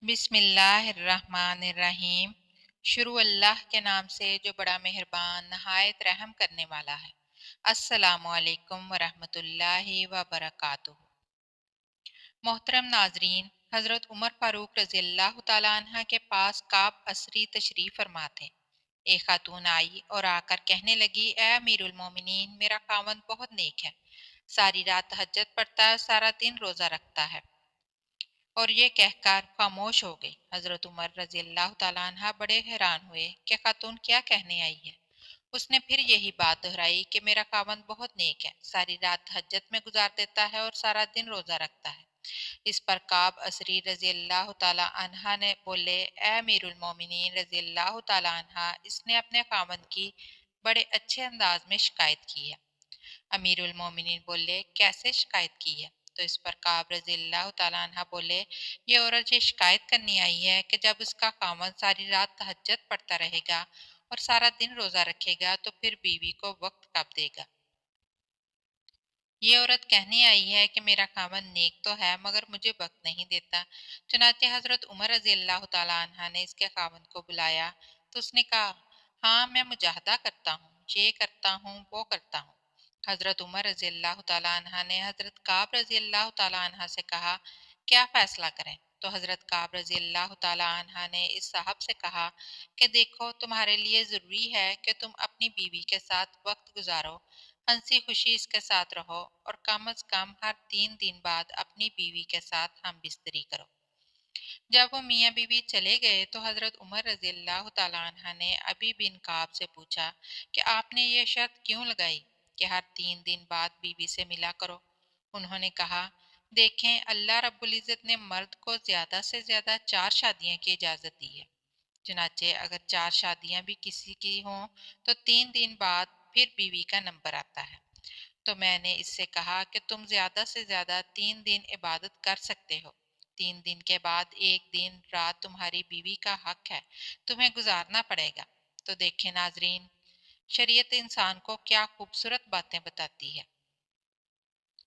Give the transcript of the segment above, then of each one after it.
बिस्मिल्लाहिर्रहमानिर्रहीम। शुरू अल्लाह के नाम से जो बड़ा मेहरबान नहायत रहम करने वाला है। अस्सलामु अलैकुम वरहमतुल्लाहि वबरकातुहू। मोहतरम नाजरीन, हज़रत उमर फ़ारूक रज़ी अल्लाह तआला अन्हा के पास काब असरी तशरीफ़ फरमा थे। एक खातून आई और आकर कहने लगी, ए अमीरुल मोमिनीन, मेरा खावंद बहुत नेक है, सारी रात तहज्जुद पढ़ता है, सारा दिन रोज़ा रखता है। और ये कहकर खामोश हो गई। हजरत उमर रजी अल्लाह तआला अन्हा बड़े हैरान हुए कि खातून क्या कहने आई है। उसने फिर यही बात दोहराई कि मेरा खावंद बहुत नेक है, सारी रात तहज्जुद में गुजार देता है और सारा दिन रोजा रखता है। इस पर काब असरी रजी अल्लाह तआला अन्हा ने बोले, ए अमीरुल मोमिनीन रजी अल्लाह तआला अन्हा, इसने अपने खावंद की बड़े अच्छे अंदाज में शिकायत की है। अमीरुल मोमिनीन बोले, कैसे शिकायत की है? तो इस पर काब रज़ियल्लाहु ताला अन्हा बोले, ये औरत ये शिकायत करनी आई है कि जब उसका खावंद सारी रात तहज्जुद पढ़ता रहेगा और सारा दिन रोजा रखेगा तो फिर बीवी को वक्त कब देगा। ये औरत कहने आई है कि मेरा खावंद नेक तो है मगर मुझे वक्त नहीं देता। चुनाचे हजरत उमर रज़ियल्लाहु ताला अन्हा ने इसके खावंद को बुलाया तो उसने कहा, हाँ मैं मुजाहदा करता हूँ, ये करता हूँ, वो करता हूँ। हजरत उमर रज़ियल्लाहु ताला अन्हा ने हजरत काब रज़ियल्लाहु ताला अन्हा से कहा, क्या फैसला करें? तो हजरत काब रज़ियल्लाहु ताला अन्हा ने इस साहब से कहा कि देखो, तुम्हारे लिए जरूरी है कि तुम अपनी बीवी के साथ वक्त गुजारो, हंसी खुशी इसके साथ रहो और कम अज कम हर 3 दिन बाद अपनी बीवी के साथ हम बिस्तरी करो। जब वो मियाँ बीवी चले गए तो हजरत उमर रज़ियल्लाहु ताला अन्हा ने अबी बिन काब से पूछा कि आपने ये शर्त क्यों लगाई कि हर 3 दिन बाद बीवी से मिला करो। उन्होंने कहा, देखें, अल्लाह रब्बुल इज़्ज़त ने मर्द को ज्यादा से ज्यादा 4 शादियां की इजाजत दी है। चुनाचे अगर 4 शादियां भी किसी की हों तो 3 दिन बाद फिर बीवी का नंबर आता है। तो मैंने इससे कहा कि तुम ज्यादा से ज्यादा 3 दिन इबादत कर सकते हो। 3 दिन के बाद एक दिन रात तुम्हारी बीवी का हक है, तुम्हें गुजारना पड़ेगा। तो देखें नाजरीन, शरीयत इंसान को क्या खूबसूरत बातें बताती है।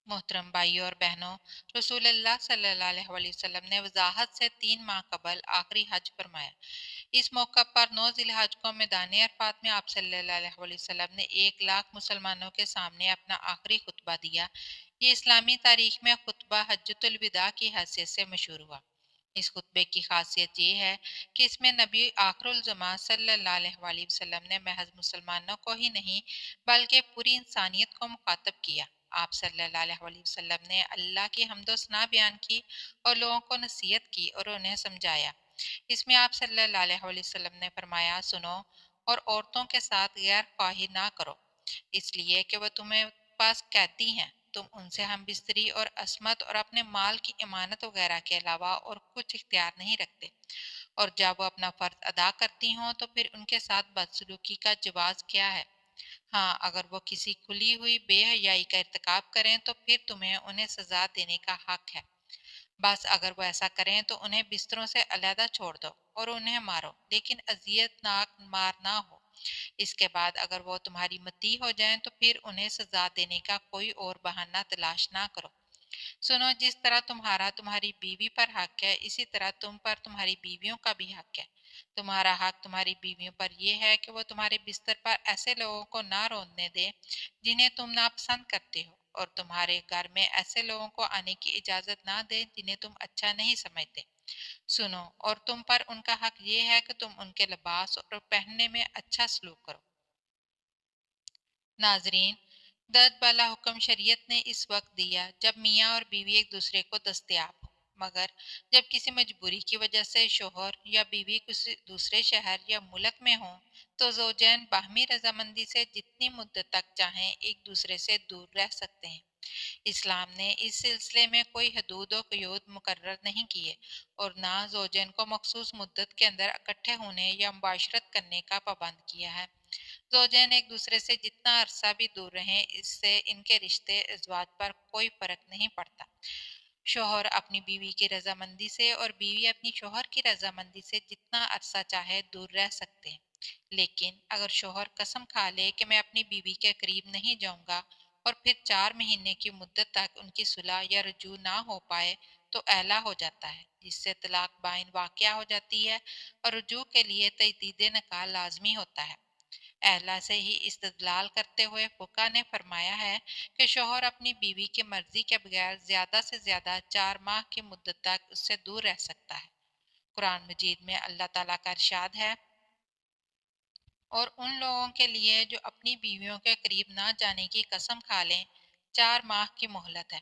मोहतरम भाइयों और बहनों, रसूलुल्लाह सल्लल्लाहु अलैहि वसल्लम ने वजाहत से 3 माह कबल आखिरी हज फरमाया। इस मौका पर 9 जिलहज को मैदान अरफात में आप सल्लल्लाहु अलैहि वसल्लम ने 1 लाख मुसलमानों के सामने अपना आखिरी खुतबा दिया। ये इस्लामी तारीख में खुतबा हज्जतुल विदा की हैसियत से मशहूर हुआ। इस खुतबे की खासियत ये है कि इसमें नबी आखिरुल ज़मा सल्लल्लाहु अलैहि वसल्लम ने महज मुसलमानों को ही नहीं बल्कि पूरी इंसानियत को मुखातब किया। आप सल्लल्लाहु अलैहि वसल्लम ने अल्लाह की हम्दो सना बयान की और लोगों को नसीहत की और उन्हें समझाया। इसमें आप सल्लल्लाहु अलैहि वसल्लम ने फरमाया, सुनो और औरतों के साथ गैर ख्वाही ना करो, इसलिए कि वह तुम्हें पास कैदी हैं। तुम उनसे हम बिस्तरी और असमत और अपने माल की इमानत वगैरह के अलावा और कुछ इख्तियार नहीं रखते। और जब वो अपना फर्ज अदा करती हों तो फिर उनके साथ बदसलूकी का जवाज क्या है। हाँ, अगर वो किसी खुली हुई बेहयाई का इर्तिकाब करें तो फिर तुम्हें उन्हें सजा देने का हक है। बस अगर वो ऐसा करें तो उन्हें बिस्तरों से अलहदा छोड़ दो और उन्हें मारो, लेकिन अजियतनाक मार ना हो। इसके बाद अगर वो तुम्हारी मती हो जाएं तो फिर उन्हें सजा देने का कोई और बहाना तलाश ना करो। सुनो, जिस तरह तुम्हारा तुम्हारी बीवी पर हक है, इसी तरह तुम पर तुम्हारी बीवियों का भी हक है। तुम्हारा हक तुम्हारी बीवियों पर यह है कि वो तुम्हारे बिस्तर पर ऐसे लोगों को ना रोने दे जिन्हें तुम नापसंद करते हो, और तुम्हारे घर में ऐसे लोगों को आने की इजाजत ना दे जिन्हें तुम अच्छा नहीं समझते। सुनो, और तुम पर उनका हक ये है कि तुम उनके लिबास और पहनने में अच्छा सलूक करो। नाजरीन, दर्द वाला हुक्म शरीयत ने इस वक्त दिया जब मियाँ और बीवी एक दूसरे को दस्तयाब हो, मगर जब किसी मजबूरी की वजह से शोहर या बीवी किसी दूसरे शहर या मुल्क में हो तो ज़ौजैन बाहमी रजामंदी से जितनी मुद्दत तक चाहें एक दूसरे से दूर रह सकते हैं। इस्लाम ने इस सिलसिले में कोई हदूद व क़यूद मुकर्रर नहीं किए और ना ज़ौजैन को मखसूस मुद्दत के अंदर इकट्ठे होने या मुबाशरत करने का पाबंद किया है। ज़ौजैन एक दूसरे से जितना अरसा भी दूर रहें, इससे इनके रिश्ते इज़्वाज पर कोई फ़र्क नहीं पड़ता। शोहर अपनी बीवी की रजामंदी से और बीवी अपनी शोहर की रजामंदी से जितना अरसा चाहे दूर रह सकते हैं। लेकिन अगर शोहर कसम खा ले कि मैं अपनी बीवी के करीब नहीं जाऊंगा और फिर 4 महीने की मुद्दत तक उनकी सुलह या रजू ना हो पाए तो अहला हो जाता है, जिससे तलाक बाइन वाक़या हो जाती है और रुजू के लिए तजदीद निकाह लाजमी होता है। अहला से ही इस्तदलाल करते हुए फुका ने फरमाया है कि शोहर अपनी बीवी की मर्जी के बगैर ज्यादा से ज्यादा 4 माह की मुद्दत तक उससे दूर रह सकता है। कुरान मजीद में अल्लाह ताला का इरशाद है, और उन लोगों के लिए जो अपनी बीवियों के करीब ना जाने की कसम खा लें, 4 माह की मोहलत है।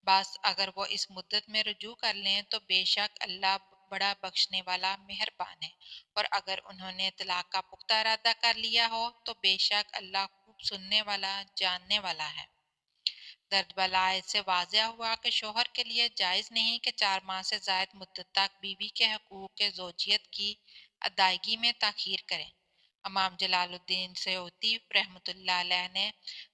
बस अगर वो इस मुद्दत में रुजू कर लें तो बेशक अल्लाह बड़ा बख्शने वाला मेहरबान है, और अगर उन्होंने तलाक का पुख्ता इरादा कर लिया हो तो बेशक अल्लाह खूब सुनने वाला जानने वाला है। दर्द बलायत से वाज़ह हुआ कि शोहर के लिए जायज़ नहीं कि 4 माह से ज़ायद मुद्दत तक बीवी के हकूक़ के ज़ौजियत की अदायगी में ताख़ीर करें। इमाम जलालुद्दीन सयूती रहमतुल्लाह अलैह ने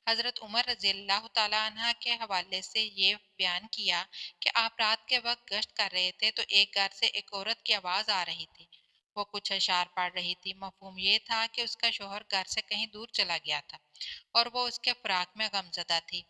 हज़रत उमर रज़ी अल्लाह तआला अन्हा के हवाले से ये बयान किया कि आप रात के वक्त गश्त कर रहे थे तो एक घर से एक औरत की आवाज़ आ रही थी। वो कुछ अशार पढ़ रही थी। मफहूम ये था कि उसका शोहर घर से कहीं दूर चला गया था और वो उसके फ़राक में गमज़दा थी।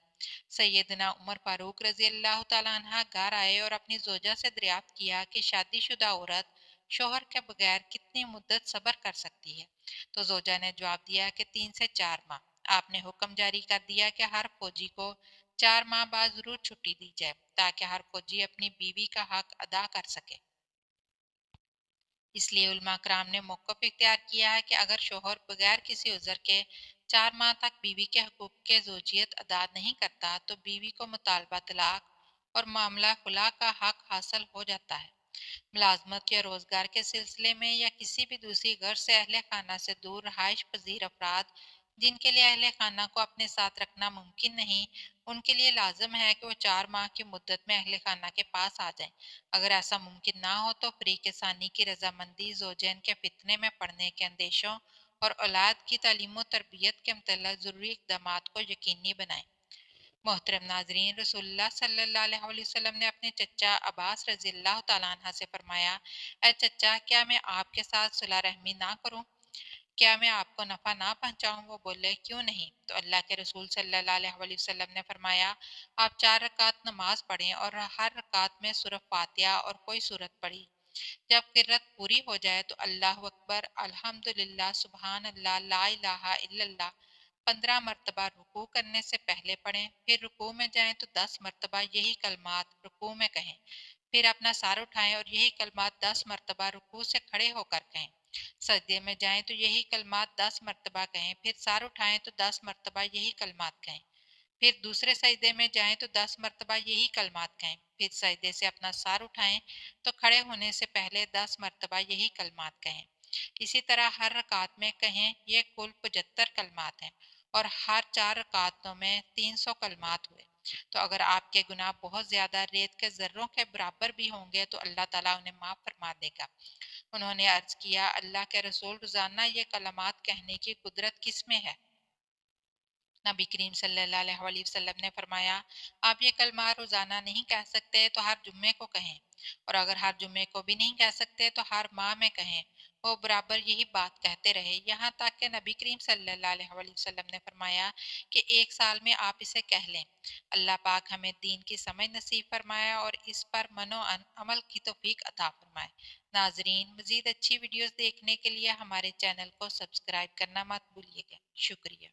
सैयदना उमर फारूक रजी अल्लाह तआला अन्हा घर आए और अपनी जोजा से दरियाफ्त किया कि शादीशुदा औरत शोहर के बगैर कितनी मुद्दत सब्र कर सकती है। तो जोजा ने जवाब दिया कि 3 से 4 माह। आपने हुक्म जारी कर दिया कि हर फौजी को 4 माह बाद जरूर छुट्टी दी जाए, ताकि हर फौजी अपनी बीवी का हक अदा कर सके। इसलिए उलमा कराम ने मौक़िफ़ इख्तियार किया है कि अगर शोहर बगैर किसी उज़र के 4 माह तक बीवी के हकूक़ के ज़ौजियत अदा नहीं करता तो बीवी को मुतालबा तलाक और मामला खुला का हक हासिल हो जाता है। मुलाजमत या रोज़गार के सिलसिले में या किसी भी दूसरी घर से अहले खाना से दूर रहाइश पजीर अफराद जिनके लिए अहले खाना को अपने साथ रखना मुमकिन नहीं, उनके लिए लाजम है कि वो 4 माह की मुद्दत में अहले खाना के पास आ जाएं। अगर ऐसा मुमकिन ना हो तो फरीक सानी की रजामंदी, ज़ौजैन के फितने में पड़ने के अंदेशों और औलाद की तालीम व तरबियत के मतलब ज़रूरी इक़दाम को यकीनी बनाएं। मोहतरम नाजरीन, रसूलुल्लाह सल्लल्लाहु अलैहि वसल्लम ने अपने चचा अब्बास रज़ी अल्लाह तआला अन्हा से फरमाया, ऐ चचा, क्या मैं आपके साथ सुलह रहमी ना करूं? क्या मैं आपको नफ़ा ना पहुंचाऊं? वो बोले, क्यों नहीं? तो अल्लाह के रसूल सल्लल्लाहु अलैहि वसल्लम ने फरमाया, आप 4 रकात नमाज पढ़ें और हर रकात में सूरह फातिहा और कोई सूरत पढ़ी। जब किरत पूरी हो जाए तो अल्लाह अकबर, अल्हम्दुलिल्लाह, सुबहान अल्लाह, ला इलाहा इल्लल्लाह 15 मरतबा रुकू करने से पहले पढ़ें। फिर रुकू में जाएं तो 10 मरतबा यही कलमात रुकू में कहें। फिर अपना सर उठाएं और यही कलमात 10 मरतबा रुकू से खड़े होकर कहें। सजदे में जाएं तो यही कलमात 10 मरतबा कहें। फिर सर उठाएं तो 10 मरतबा यही कलमात कहें। फिर दूसरे सजदे में जाएं तो 10 मरतबा यही कलमात कहें। फिर सजदे से अपना सर उठाएं तो खड़े होने से पहले 10 मरतबा यही कलमात कहें। इसी तरह हर रकात में कहें। ये कुल 75 कलमात हैं और हर 4 रकातों में 300 कलमात हुए। तो अगर आपके गुनाह बहुत ज्यादा रेत के जर्रों के बराबर भी होंगे तो अल्लाह ताला उन्हें माफ फरमा देगा। उन्होंने अर्ज किया, अल्लाह के रसूल, रोजाना ये कलमात कहने की कुदरत किस में है? नबी करीम सल्लल्लाहु अलैहि वसल्लम ने फरमाया, आप ये कलमा रोजाना नहीं कह सकते तो हर जुम्मे को कहें, और अगर हर जुम्मे को भी नहीं कह सकते तो हर माह में कहें। वो बराबर यही बात कहते रहे, यहाँ तक कि नबी करीम सल्लल्लाहु अलैहि वसल्लम ने फरमाया कि 1 साल में आप इसे कह लें। अल्लाह पाक हमें दीन की समझ नसीब फरमाया और इस पर मनो अमल की तौफीक अता फरमाए। नाजरीन, मजीद अच्छी वीडियोस देखने के लिए हमारे चैनल को सब्सक्राइब करना मत भूलिएगा। शुक्रिया।